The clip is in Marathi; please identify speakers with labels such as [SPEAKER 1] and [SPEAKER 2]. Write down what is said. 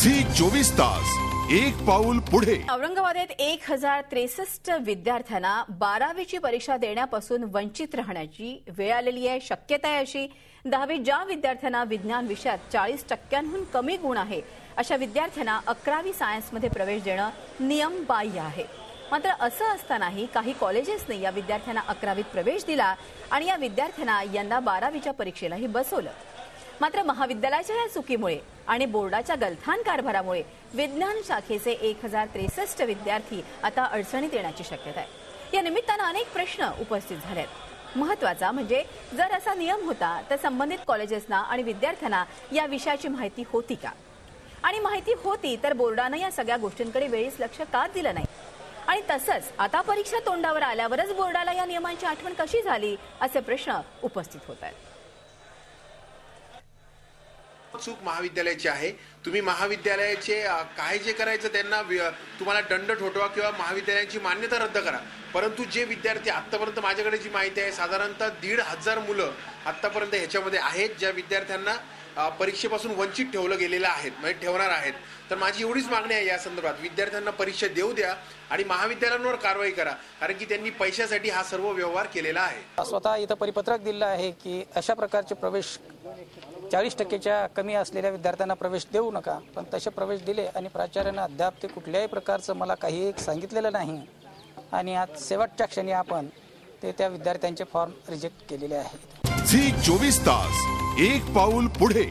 [SPEAKER 1] झी 24 तास एक पाऊल पुढे।
[SPEAKER 2] औरंगाबादेत 1063 विद्यार्थ्यांना 12वीची परीक्षा देण्यापासून वंचित राहण्याची वेळ आलेली आहे। शक्यता आहे अशी 10वी ज्या विद्यार्थ्यांना विज्ञान विषयात 40% कमी गुण आहे अशा विद्यार्थ्यांना 11वी सायन्समध्ये प्रवेश देणं नियमबाह्य आहे। मात्र असं असतानाही काही कॉलेजेसने या विद्यार्थ्यांना 11वीत प्रवेश दिला आणि या विद्यार्थ्यांना यंदा 12वीच्या परीक्षेलाही बसवलं। मात्र महाविद्यालयाच्या या चुकीमुळे आणि बोर्डाच्या गलथान कारभारामुळे विज्ञान शाखेचे 1063 विद्यार्थी आता अडचणीत येण्याची शक्यता आहे। या निमित्तानं अनेक प्रश्न उपस्थित झाले आहेत। महत्त्वाचा म्हणजे जर असा नियम होता तर संबंधित कॉलेजेसना आणि विद्यार्थ्यांना या विषयाची माहिती होती का, आणि माहिती होती तर बोर्डानं या सगळ्या गोष्टींकडे वेळीच लक्ष का दिलं नाही, आणि तसंच आता परीक्षा तोंडावर आल्यावरच बोर्डाला या नियमांची आठवण कशी झाली असे प्रश्न उपस्थित होत आहेत।
[SPEAKER 3] चूक महाविद्यालयाची आहे। तुम्ही महाविद्यालयाचे काय जे करायचं त्यांना तुम्हाला दंड ठोठवा किंवा महाविद्यालयाची मान्यता रद्द करा, परंतु जे विद्यार्थी आतापर्यंत माझ्याकडे जी माहिती आहे साधारणतः 1,500 मुलं आतापर्यंत ह्याच्यामध्ये आहेत ज्या विद्यार्थ्यांना परीक्षेपासून वंचित ठेवलं गेलेलं आहेत, म्हणजे ठेवणार आहेत। तर माझी एवढीच मागणी आहे या संदर्भात, विद्यार्थ्यांना परीक्षा देऊ द्या आणि महाविद्यालयांवर कारवाई करा, कारण की त्यांनी पैशासाठी हा सर्व व्यवहार केलेला आहे।
[SPEAKER 4] स्वतः इथं परिपत्रक दिलं आहे की अशा प्रकारचे प्रवेश 40%च्या कमी असलेल्या विद्यार्थ्यांना प्रवेश देऊ नका, पण तसे प्रवेश दिले आणि प्राचार्यांना अद्याप ते कुठल्याही प्रकारचं मला काही एक सांगितलेलं नाही आणि आज शेवटच्या क्षणी आपण त्या विद्यार्थ्यांचे फॉर्म रिजेक्ट केलेले आहेत।
[SPEAKER 1] झी 24 तास एक पाऊल पुढे।